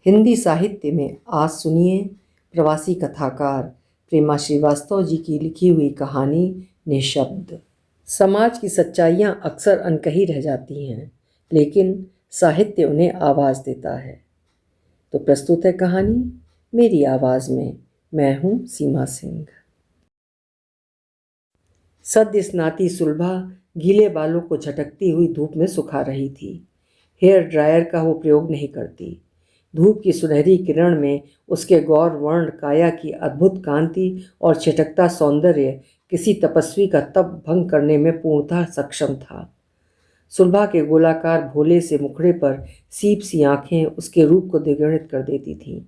हिंदी साहित्य में आज सुनिए प्रवासी कथाकार प्रेमा श्रीवास्तव जी की लिखी हुई कहानी निःशब्द। समाज की सच्चाइयाँ अक्सर अनकही रह जाती हैं, लेकिन साहित्य उन्हें आवाज़ देता है। तो प्रस्तुत है कहानी मेरी आवाज़ में। मैं हूँ सीमा सिंह। सद्य स्नाती सुलभा गीले बालों को झटकती हुई धूप में सुखा रही थी। हेयर ड्रायर का वो प्रयोग नहीं करती। धूप की सुनहरी किरण में उसके गौर वर्ण काया की अद्भुत कांति और छिटकता सौंदर्य किसी तपस्वी का तप भंग करने में पूर्णतः सक्षम था। सुलभा के गोलाकार भोले से मुखड़े पर सीप सी आंखें उसके रूप को द्विगुणित कर देती थीं।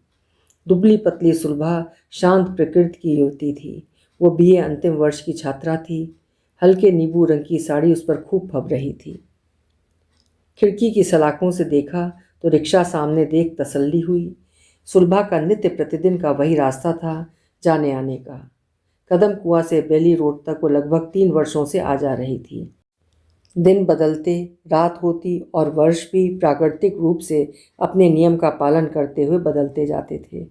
दुबली पतली सुलभा शांत प्रकृति की युवती थी। वो बीए अंतिम वर्ष की छात्रा थी। हल्के नींबू रंग की साड़ी उस पर खूब फब रही थी। खिड़की की सलाखों से देखा तो रिक्शा सामने देख तसल्ली हुई। सुलभा का नित्य प्रतिदिन का वही रास्ता था जाने आने का। कदम कुआं से बेली रोड तक वो लगभग 3 वर्षों से आ जा रही थी। दिन बदलते, रात होती और वर्ष भी प्राकृतिक रूप से अपने नियम का पालन करते हुए बदलते जाते थे।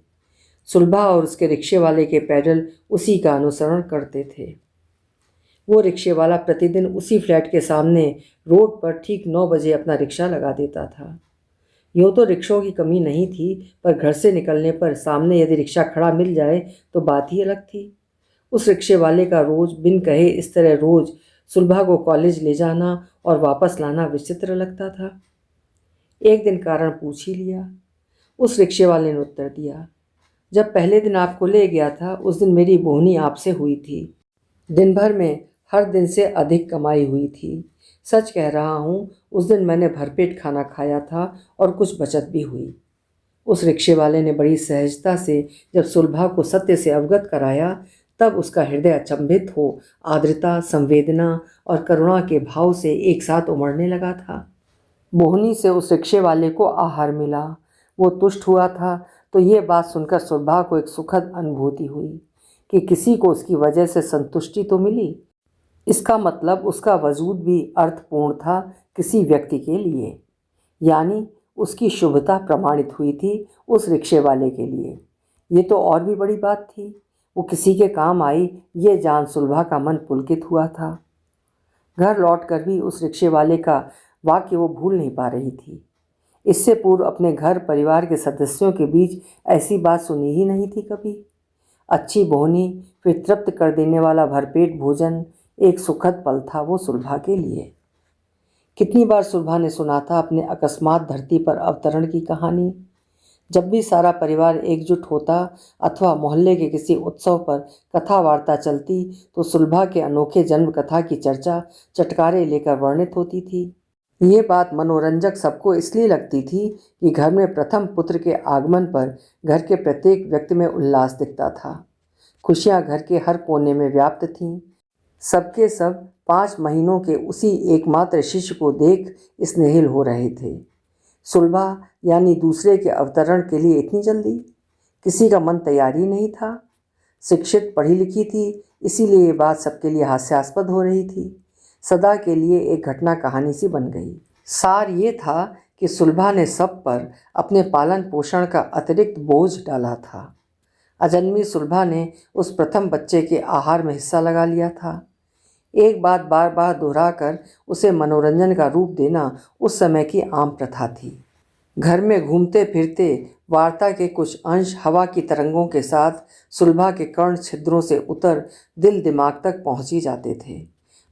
सुलभा और उसके रिक्शे वाले के पैडल उसी का अनुसरण करते थे। वो रिक्शे वाला प्रतिदिन उसी फ्लैट के सामने रोड पर ठीक 9 बजे अपना रिक्शा लगा देता था। यूँ तो रिक्शों की कमी नहीं थी, पर घर से निकलने पर सामने यदि रिक्शा खड़ा मिल जाए तो बात ही अलग थी। उस रिक्शे वाले का रोज बिन कहे इस तरह रोज सुलभा को कॉलेज ले जाना और वापस लाना विचित्र लगता था। एक दिन कारण पूछ ही लिया। उस रिक्शे वाले ने उत्तर दिया, जब पहले दिन आपको ले गया था उस दिन मेरी बोहनी आपसे हुई थी। दिन भर में हर दिन से अधिक कमाई हुई थी। सच कह रहा हूँ, उस दिन मैंने भरपेट खाना खाया था और कुछ बचत भी हुई। उस रिक्शे वाले ने बड़ी सहजता से जब सुलभा को सत्य से अवगत कराया, तब उसका हृदय अचंभित हो आर्द्रता, संवेदना और करुणा के भाव से एक साथ उमड़ने लगा था। बोहनी से उस रिक्शे वाले को आहार मिला। वो तुष्ट हुआ था तो ये बात सुनकर सुलभा को एक सुखद अनुभूति हुई कि किसी को उसकी वजह से संतुष्टि तो मिली। इसका मतलब उसका वजूद भी अर्थपूर्ण था किसी व्यक्ति के लिए, यानी उसकी शुभता प्रमाणित हुई थी उस रिक्शे वाले के लिए। ये तो और भी बड़ी बात थी, वो किसी के काम आई ये जान सुलभा का मन पुलकित हुआ था। घर लौटकर भी उस रिक्शे वाले का वाक्य वो भूल नहीं पा रही थी। इससे पूर्व अपने घर परिवार के सदस्यों के बीच ऐसी बात सुनी ही नहीं थी कभी। अच्छी बोहनी, फिर तृप्त कर देने वाला भरपेट भोजन, एक सुखद पल था वो सुलभा के लिए। कितनी बार सुलभा ने सुना था अपने अकस्मात धरती पर अवतरण की कहानी। जब भी सारा परिवार एकजुट होता अथवा मोहल्ले के किसी उत्सव पर कथा वार्ता चलती तो सुलभा के अनोखे जन्म कथा की चर्चा चटकारे लेकर वर्णित होती थी। ये बात मनोरंजक सबको इसलिए लगती थी कि घर में प्रथम पुत्र के आगमन पर घर के प्रत्येक व्यक्ति में उल्लास दिखता था। खुशियाँ घर के हर कोने में व्याप्त थीं। सबके सब 5 महीनों के उसी एकमात्र शिष्य को देख स्नेहिल हो रहे थे। सुलभा यानी दूसरे के अवतरण के लिए इतनी जल्दी? किसी का मन तैयार ही नहीं था। शिक्षित, पढ़ी लिखी थी, इसीलिए ये बात सबके लिए हास्यास्पद हो रही थी। सदा के लिए एक घटना कहानी सी बन गई। सार ये था कि सुलभा ने सब पर अपने पालन पोषण का अतिरिक्त बोझ डाला था। अजन्मी सुलभा ने उस प्रथम बच्चे के आहार में हिस्सा लगा लिया था। एक बात बार बार दोहराकर उसे मनोरंजन का रूप देना उस समय की आम प्रथा थी। घर में घूमते फिरते वार्ता के कुछ अंश हवा की तरंगों के साथ सुलभा के कर्ण छिद्रों से उतर दिल दिमाग तक पहुंची जाते थे।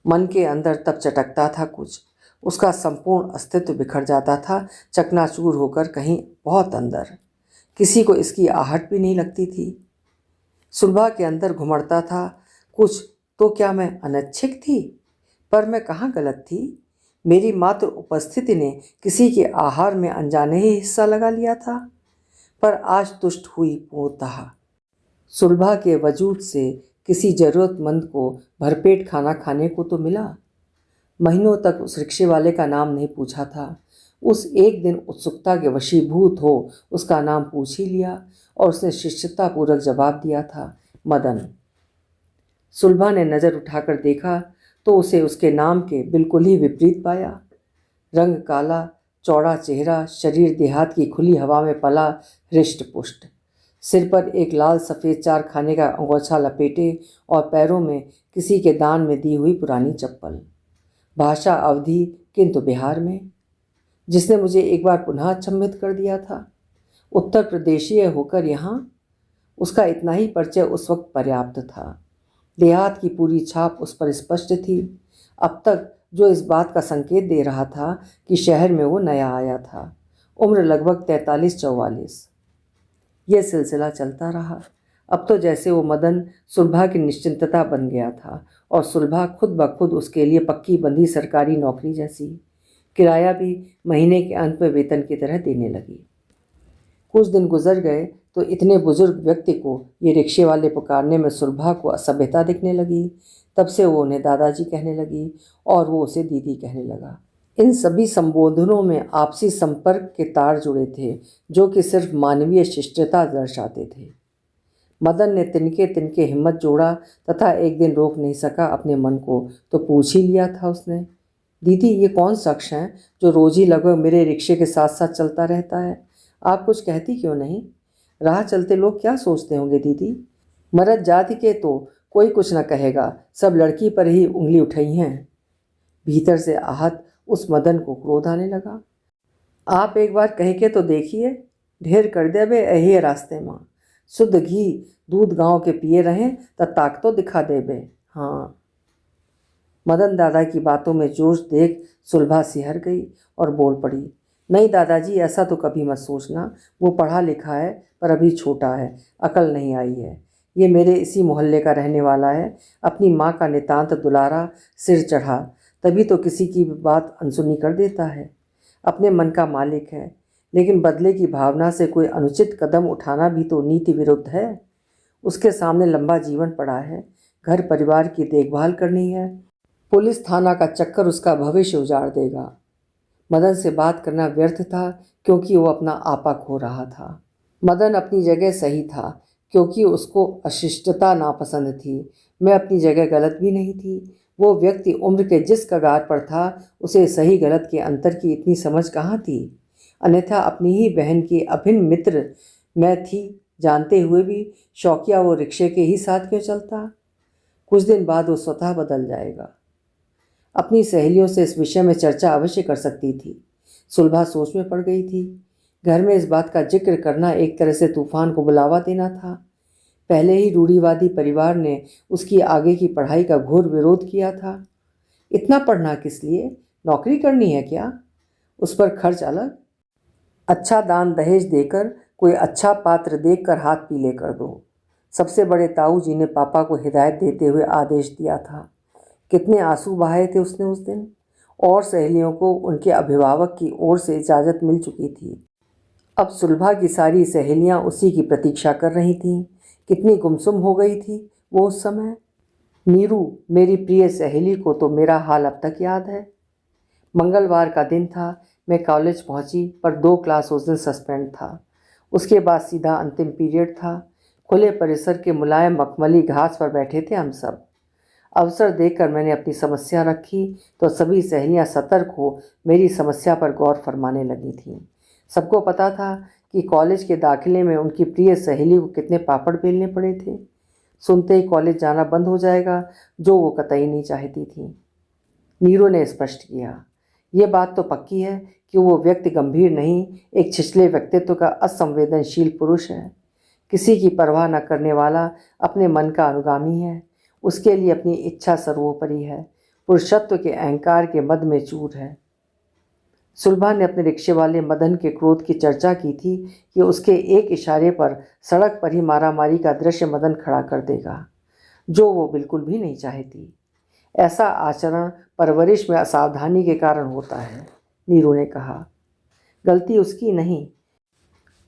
मन के अंदर तब चटकता था कुछ, उसका संपूर्ण अस्तित्व बिखर जाता था चकनाचूर होकर कहीं बहुत अंदर। किसी को इसकी आहट भी नहीं लगती थी। सुलभा के अंदर घुमड़ता था कुछ, तो क्या मैं अनैच्छिक थी? पर मैं कहाँ गलत थी? मेरी मात्र उपस्थिति ने किसी के आहार में अनजाने ही हिस्सा लगा लिया था। पर आज तुष्ट हुई पूर्णतः। सुलभा के वजूद से किसी जरूरतमंद को भरपेट खाना खाने को तो मिला। महीनों तक उस रिक्शे वाले का नाम नहीं पूछा था। उस एक दिन उत्सुकता के वशीभूत हो उसका नाम पूछ ही लिया और उसने शिष्टतापूर्वक जवाब दिया था, मदन। सुलभा ने नज़र उठाकर देखा तो उसे उसके नाम के बिल्कुल ही विपरीत पाया। रंग काला, चौड़ा चेहरा, शरीर देहात की खुली हवा में पला, हृष्ट पुष्ट, सिर पर एक लाल सफ़ेद चार खाने का अंगोछा लपेटे और पैरों में किसी के दान में दी हुई पुरानी चप्पल। भाषा अवधी, किंतु बिहार में, जिसने मुझे एक बार पुनः अचंभित कर दिया था। उत्तर प्रदेशीय होकर यहाँ, उसका इतना ही परिचय उस वक्त पर्याप्त था। देहात की पूरी छाप उस पर स्पष्ट थी। अब तक जो इस बात का संकेत दे रहा था कि शहर में वो नया आया था। उम्र लगभग 43-44। यह सिलसिला चलता रहा। अब तो जैसे वो मदन सुलभा की निश्चिंतता बन गया था और सुलभा खुद ब खुद उसके लिए पक्की बंधी सरकारी नौकरी जैसी। किराया भी महीने के अंत में वेतन की तरह देने लगी। कुछ दिन गुजर गए तो इतने बुजुर्ग व्यक्ति को ये रिक्शे वाले पुकारने में सुलभा को असभ्यता दिखने लगी। तब से वो उन्हें दादाजी कहने लगी और वो उसे दीदी कहने लगा। इन सभी संबोधनों में आपसी संपर्क के तार जुड़े थे जो कि सिर्फ मानवीय शिष्टता दर्शाते थे। मदन ने तिनके तिनके हिम्मत जोड़ा तथा एक दिन रोक नहीं सका अपने मन को, तो पूछ ही लिया था उसने, दीदी ये कौन शख्स है जो रोज ही लगभग मेरे रिक्शे के साथ साथ चलता रहता है? आप कुछ कहती क्यों नहीं? राह चलते लोग क्या सोचते होंगे दीदी? मर्द जाति के तो कोई कुछ न कहेगा, सब लड़की पर ही उंगली उठाई हैं। भीतर से आहत उस मदन को क्रोध आने लगा। आप एक बार कह के तो देखिए, ढेर कर दे बे यही रास्ते में, शुद्ध घी दूध गांव के पिए रहें त ताक तो दिखा दे बे। हाँ। मदन दादा की बातों में जोश देख सुलभा सिहर गई और बोल पड़ी, नहीं दादाजी ऐसा तो कभी मत सोचना, वो पढ़ा लिखा है पर अभी छोटा है, अकल नहीं आई है। ये मेरे इसी मोहल्ले का रहने वाला है, अपनी माँ का नितांत दुलारा, सिर चढ़ा, तभी तो किसी की बात अनसुनी कर देता है। अपने मन का मालिक है, लेकिन बदले की भावना से कोई अनुचित कदम उठाना भी तो नीति विरुद्ध है। उसके सामने लंबा जीवन पड़ा है, घर परिवार की देखभाल करनी है, पुलिस थाना का चक्कर उसका भविष्य उजाड़ देगा। मदन से बात करना व्यर्थ था क्योंकि वो अपना आपा खो रहा था। मदन अपनी जगह सही था क्योंकि उसको अशिष्टता नापसंद थी। मैं अपनी जगह गलत भी नहीं थी। वो व्यक्ति उम्र के जिस कगार पर था उसे सही गलत के अंतर की इतनी समझ कहाँ थी? अन्यथा अपनी ही बहन की अभिन्न मित्र मैं थी जानते हुए भी शौकिया वो रिक्शे के ही साथ क्यों चलता? कुछ दिन बाद वो स्वतः बदल जाएगा। अपनी सहेलियों से इस विषय में चर्चा अवश्य कर सकती थी। सुलभा सोच में पड़ गई थी। घर में इस बात का जिक्र करना एक तरह से तूफान को बुलावा देना था। पहले ही रूढ़िवादी परिवार ने उसकी आगे की पढ़ाई का घोर विरोध किया था। इतना पढ़ना किस लिए? नौकरी करनी है क्या? उस पर खर्च अलग। अच्छा दान दहेज देकर, कोई अच्छा पात्र देखकर हाथ पीले कर दो। सबसे बड़े ताऊ जी ने पापा को हिदायत देते हुए आदेश दिया था। कितने आंसू बहाए थे उसने उस दिन। और सहेलियों को उनके अभिभावक की ओर से इजाज़त मिल चुकी थी। अब सुलभा की सारी सहेलियां उसी की प्रतीक्षा कर रही थीं। कितनी गुमसुम हो गई थी वो उस समय। नीरू, मेरी प्रिय सहेली को तो मेरा हाल अब तक याद है। मंगलवार का दिन था। मैं कॉलेज पहुंची पर 2 क्लास उस दिन सस्पेंड था। उसके बाद सीधा अंतिम पीरियड था। खुले परिसर के मुलायम मखमली घास पर बैठे थे हम सब। अवसर देखकर मैंने अपनी समस्या रखी तो सभी सहेलियां सतर्क हो मेरी समस्या पर गौर फरमाने लगी थीं। सबको पता था कि कॉलेज के दाखिले में उनकी प्रिय सहेली को कितने पापड़ बेलने पड़े थे। सुनते ही कॉलेज जाना बंद हो जाएगा, जो वो कतई नहीं चाहती थी। नीरू ने स्पष्ट किया, ये बात तो पक्की है कि वो व्यक्ति गंभीर नहीं, एक छिछले व्यक्तित्व का असंवेदनशील पुरुष है। किसी की परवाह न करने वाला, अपने मन का अनुगामी है। उसके लिए अपनी इच्छा सर्वोपरि है। पुरुषत्व के अहंकार के मद में चूर है। सुलभा ने अपने रिक्शे वाले मदन के क्रोध की चर्चा की थी कि उसके एक इशारे पर सड़क पर ही मारामारी का दृश्य मदन खड़ा कर देगा, जो वो बिल्कुल भी नहीं चाहती। ऐसा आचरण परवरिश में असावधानी के कारण होता है, नीरू ने कहा। गलती उसकी नहीं,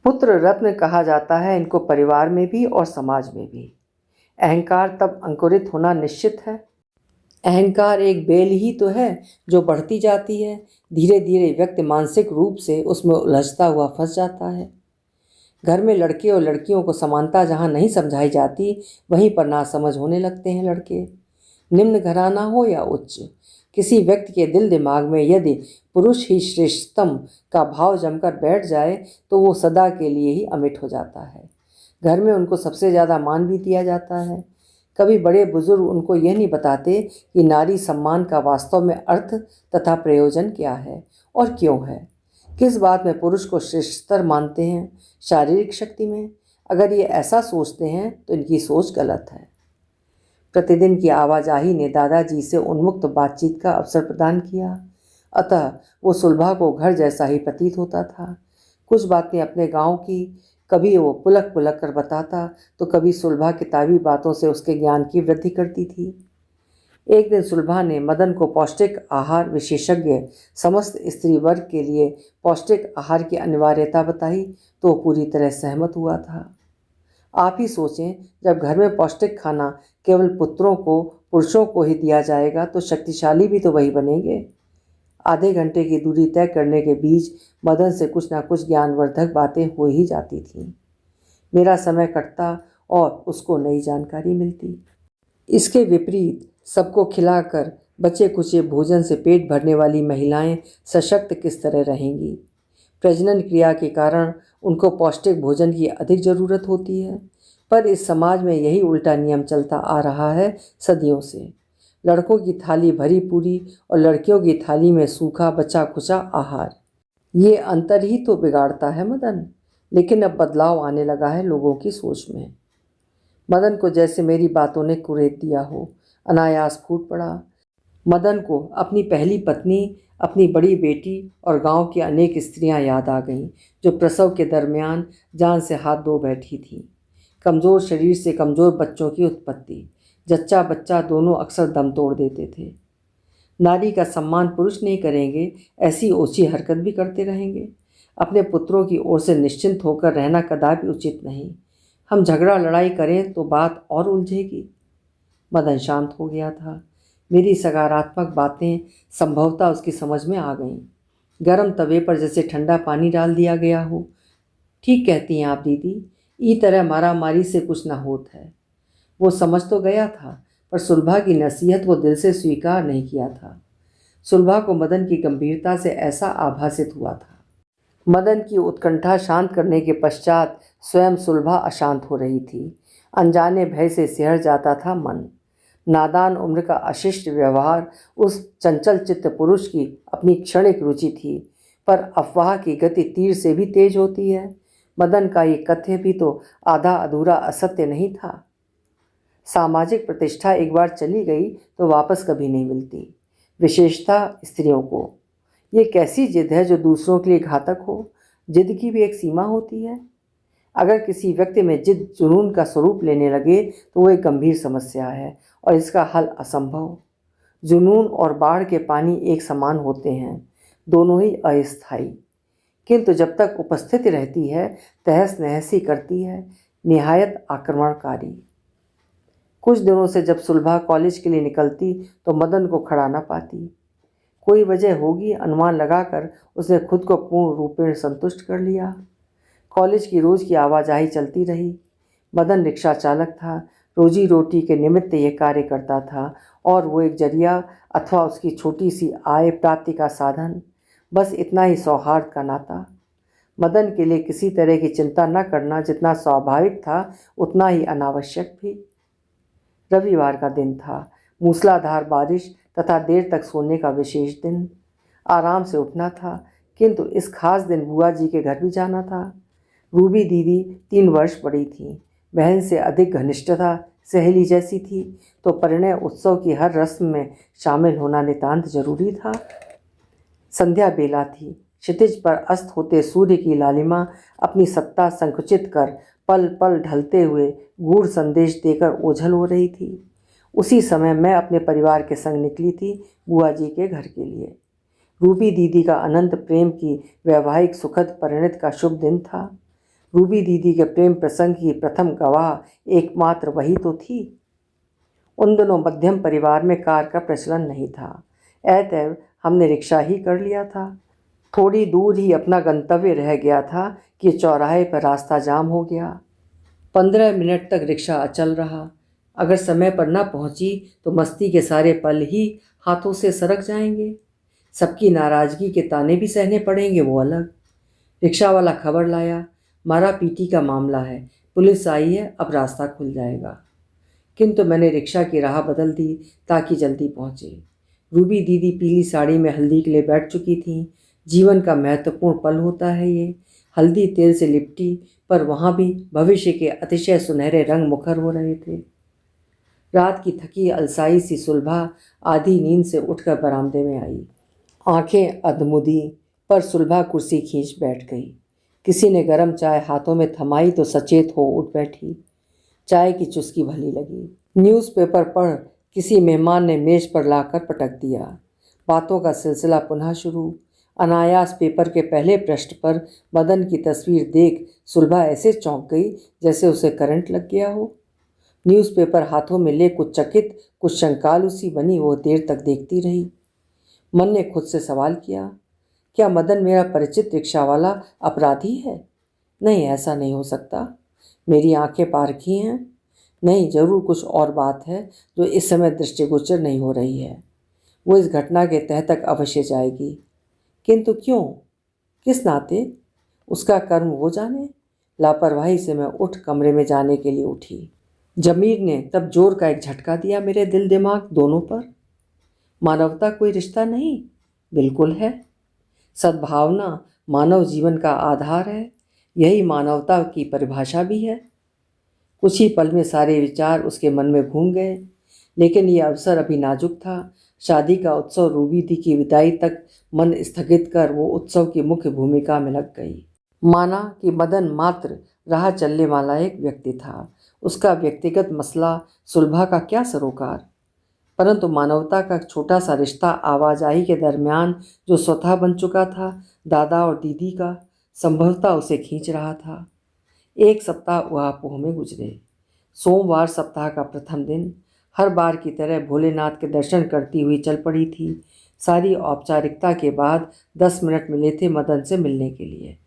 पुत्र रत्न कहा जाता है इनको परिवार में भी और समाज में भी। अहंकार तब अंकुरित होना निश्चित है। अहंकार एक बेल ही तो है जो बढ़ती जाती है। धीरे धीरे व्यक्ति मानसिक रूप से उसमें उलझता हुआ फंस जाता है। घर में लड़के और लड़कियों को समानता जहाँ नहीं समझाई जाती, वहीं पर नासमझ होने लगते हैं लड़के। निम्न घराना हो या उच्च, किसी व्यक्ति के दिल दिमाग में यदि पुरुष ही श्रेष्ठतम का भाव जमकर बैठ जाए तो वो सदा के लिए ही अमिट हो जाता है। घर में उनको सबसे ज़्यादा मान भी दिया जाता है। कभी बड़े बुजुर्ग उनको यह नहीं बताते कि नारी सम्मान का वास्तव में अर्थ तथा प्रयोजन क्या है और क्यों है। किस बात में पुरुष को श्रेष्ठतर मानते हैं? शारीरिक शक्ति में? अगर ये ऐसा सोचते हैं तो इनकी सोच गलत है। प्रतिदिन की आवाजाही ने दादाजी से उन्मुक्त बातचीत का अवसर प्रदान किया, अतः वो सुलभा को घर जैसा ही प्रतीत होता था। कुछ बातें अपने गांव की कभी वो पुलक पुलक कर बताता तो कभी सुलभा किताबी बातों से उसके ज्ञान की वृद्धि करती थी। एक दिन सुलभा ने मदन को पौष्टिक आहार विशेषज्ञ समस्त स्त्री वर्ग के लिए पौष्टिक आहार की अनिवार्यता बताई तो पूरी तरह सहमत हुआ था। आप ही सोचें, जब घर में पौष्टिक खाना केवल पुत्रों को पुरुषों को ही दिया जाएगा तो शक्तिशाली भी तो वही बनेंगे। आधे घंटे की दूरी तय करने के बीच मदन से कुछ ना कुछ ज्ञानवर्धक बातें हो ही जाती थीं। मेरा समय कटता और उसको नई जानकारी मिलती। इसके विपरीत सबको खिलाकर बचे कुचे भोजन से पेट भरने वाली महिलाएं सशक्त किस तरह रहेंगी? प्रजनन क्रिया के कारण उनको पौष्टिक भोजन की अधिक ज़रूरत होती है, पर इस समाज में यही उल्टा नियम चलता आ रहा है सदियों से। लड़कों की थाली भरी पूरी और लड़कियों की थाली में सूखा बचा खुचा आहार। ये अंतर ही तो बिगाड़ता है मदन। लेकिन अब बदलाव आने लगा है लोगों की सोच में। मदन को जैसे मेरी बातों ने कुरेद दिया हो, अनायास फूट पड़ा। मदन को अपनी पहली पत्नी, अपनी बड़ी बेटी और गांव की अनेक स्त्रियां याद आ गईं जो प्रसव के दरमियान जान से हाथ धो बैठी थीं। कमज़ोर शरीर से कमज़ोर बच्चों की उत्पत्ति, जच्चा बच्चा दोनों अक्सर दम तोड़ देते थे। नारी का सम्मान पुरुष नहीं करेंगे, ऐसी ओछी हरकत भी करते रहेंगे। अपने पुत्रों की ओर से निश्चिंत होकर रहना कदापि उचित नहीं। हम झगड़ा लड़ाई करें तो बात और उलझेगी। मदन शांत हो गया था। मेरी सकारात्मक बातें संभवतः उसकी समझ में आ गईं। गर्म तवे पर जैसे ठंडा पानी डाल दिया गया हो। ठीक कहती हैं आप दीदी, ई तरह मारामारी से कुछ न होत है। वो समझ तो गया था, पर सुलभा की नसीहत वो दिल से स्वीकार नहीं किया था। सुलभा को मदन की गंभीरता से ऐसा आभासित हुआ था। मदन की उत्कंठा शांत करने के पश्चात स्वयं सुलभा अशांत हो रही थी। अनजाने भय से सिहर जाता था मन। नादान उम्र का अशिष्ट व्यवहार उस चंचल चित्त पुरुष की अपनी क्षणिक रुचि थी, पर अफवाह की गति तीर से भी तेज होती है। मदन का ये कथ्य भी तो आधा अधूरा असत्य नहीं था। सामाजिक प्रतिष्ठा एक बार चली गई तो वापस कभी नहीं मिलती, विशेषतः स्त्रियों को। ये कैसी जिद है जो दूसरों के लिए घातक हो? जिद की भी एक सीमा होती है। अगर किसी व्यक्ति में जिद जुनून का स्वरूप लेने लगे तो वो एक गंभीर समस्या है और इसका हल असंभव। जुनून और बाढ़ के पानी एक समान होते हैं, दोनों ही अस्थायी, किंतु जब तक उपस्थित रहती है तहस नहसी करती है, निहायत आक्रमणकारी। कुछ दिनों से जब सुलभा कॉलेज के लिए निकलती तो मदन को खड़ा न पाती। कोई वजह होगी, अनुमान लगाकर उसने खुद को पूर्ण रूपेण संतुष्ट कर लिया। कॉलेज की रोज़ की आवाजाही चलती रही। मदन रिक्शा चालक था, रोजी रोटी के निमित्त यह कार्य करता था और वो एक जरिया अथवा उसकी छोटी सी आय प्राप्ति का साधन। बस इतना ही सौहार्द का नाता। मदन के लिए किसी तरह की चिंता न करना जितना स्वाभाविक था उतना ही अनावश्यक भी। रविवार का दिन था, मूसलाधार बारिश तथा देर तक सोने का विशेष दिन। आराम से उठना था, किंतु इस खास दिन बुआ जी के घर भी जाना था। रूबी दीदी 3 वर्ष बड़ी थी, बहन से अधिक घनिष्ठता, सहेली जैसी थी, तो परिणय उत्सव की हर रस्म में शामिल होना नितांत जरूरी था। संध्या बेला थी। क्षितिज पर अस्त होते सूर्य की लालिमा अपनी सत्ता संकुचित कर पल पल ढलते हुए गूढ़ संदेश देकर ओझल हो रही थी। उसी समय मैं अपने परिवार के संग निकली थी बुआ जी के घर के लिए। रूबी दीदी का अनंत प्रेम की वैवाहिक सुखद परिणत का शुभ दिन था। रूबी दीदी के प्रेम प्रसंग की प्रथम गवाह एकमात्र वही तो थी। उन दिनों मध्यम परिवार में कार का प्रचलन नहीं था, अतएव हमने रिक्शा ही कर लिया था। थोड़ी दूर ही अपना गंतव्य रह गया था कि चौराहे पर रास्ता जाम हो गया। 15 मिनट तक रिक्शा अचल रहा। अगर समय पर न पहुंची तो मस्ती के सारे पल ही हाथों से सरक जाएंगे। सबकी नाराजगी के ताने भी सहने पड़ेंगे, वो अलग। रिक्शा वाला खबर लाया, मारा पीटी का मामला है, पुलिस आई है, अब रास्ता खुल जाएगा। किंतु मैंने रिक्शा की राह बदल दी ताकि जल्दी पहुंचे। रूबी दीदी पीली साड़ी में हल्दी के लिए बैठ चुकी थीं। जीवन का महत्वपूर्ण पल होता है ये। हल्दी तेल से लिपटी, पर वहाँ भी भविष्य के अतिशय सुनहरे रंग मुखर हो रहे थे। रात की थकी अलसाई सी सुलभा आधी नींद से उठकर बरामदे में आई। आंखें अधमुदी, पर सुलभा कुर्सी खींच बैठ गई। किसी ने गर्म चाय हाथों में थमाई तो सचेत हो उठ बैठी। चाय की चुस्की भली लगी। न्यूज़पेपर पढ़ किसी मेहमान ने मेज पर लाकर पटक दिया। बातों का सिलसिला पुनः शुरू। अनायास पेपर के पहले पृष्ठ पर मदन की तस्वीर देख सुलभा ऐसे चौंक गई जैसे उसे करंट लग गया हो। न्यूज़पेपर हाथों में ले कुछ चकित, कुछ शंकालु सी बनी वो देर तक देखती रही। मन ने खुद से सवाल किया, क्या मदन मेरा परिचित रिक्शावाला अपराधी है? नहीं, ऐसा नहीं हो सकता। मेरी आंखें पारखी हैं? नहीं, जरूर कुछ और बात है जो इस समय दृष्टिगोचर नहीं हो रही है। वो इस घटना के तह तक अवश्य जाएगी, किंतु क्यों, किस नाते? उसका कर्म वो जाने। लापरवाही से मैं उठ कमरे में जाने के लिए उठी। जमीर ने तब जोर का एक झटका दिया मेरे दिल दिमाग दोनों पर। मानवता कोई रिश्ता नहीं? बिल्कुल है। सद्भावना मानव जीवन का आधार है, यही मानवता की परिभाषा भी है। कुछ ही पल में सारे विचार उसके मन में घूम गए, लेकिन ये अवसर अभी नाजुक था। शादी का उत्सव रूबी दी की विदाई तक मन स्थगित कर वो उत्सव की मुख्य भूमिका में लग गई। माना कि मदन मात्र राह चलने वाला एक व्यक्ति था, उसका व्यक्तिगत मसला सुलभा का क्या सरोकार। परंतु मानवता का छोटा सा रिश्ता आवाजाही के दरमियान जो स्वतः बन चुका था, दादा और दीदी का, संभवतः उसे खींच रहा था। एक सप्ताह उहापोह में गुजरे। सोमवार सप्ताह का प्रथम दिन। हर बार की तरह भोलेनाथ के दर्शन करती हुई चल पड़ी थी। सारी औपचारिकता के बाद 10 मिनट मिले थे मदन से मिलने के लिए।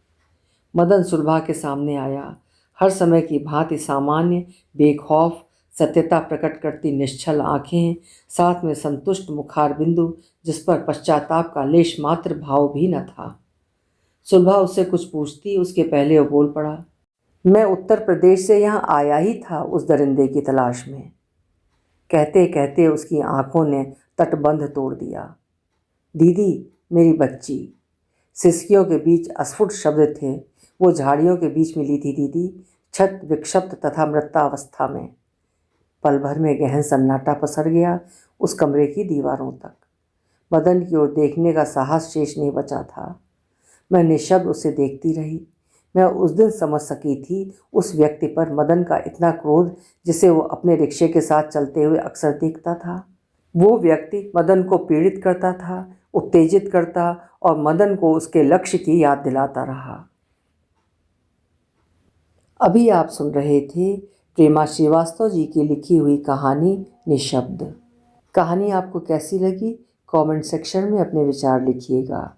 मदन सुलभा के सामने आया। हर समय की भांति सामान्य, बेखौफ, सत्यता प्रकट करती निश्चल आंखें, साथ में संतुष्ट मुखार बिंदु जिस पर पश्चाताप का लेश मात्र भाव भी न था। सुलभा उससे कुछ पूछती, उसके पहले वो बोल पड़ा, मैं उत्तर प्रदेश से यहाँ आया ही था उस दरिंदे की तलाश में। कहते कहते उसकी आंखों ने तटबंध तोड़ दिया। दीदी, मेरी बच्ची। सिसकियों के बीच अस्फुट शब्द थे। वो झाड़ियों के बीच मिली थी दीदी, छत विक्षिप्त तथा मृतावस्था में। पल भर में गहन सन्नाटा पसर गया उस कमरे की दीवारों तक। मदन की ओर देखने का साहस शेष नहीं बचा था। मैं निःशब्द उसे देखती रही। मैं उस दिन समझ सकी थी उस व्यक्ति पर मदन का इतना क्रोध जिसे वो अपने रिक्शे के साथ चलते हुए अक्सर देखता था। वो व्यक्ति मदन को पीड़ित करता था, उत्तेजित करता और मदन को उसके लक्ष्य की याद दिलाता रहा। अभी आप सुन रहे थे प्रेमा श्रीवास्तव जी की लिखी हुई कहानी निःशब्द। कहानी आपको कैसी लगी कमेंट सेक्शन में अपने विचार लिखिएगा।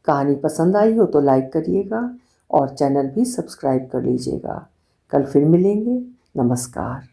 कहानी पसंद आई हो तो लाइक करिएगा और चैनल भी सब्सक्राइब कर लीजिएगा। कल फिर मिलेंगे। नमस्कार।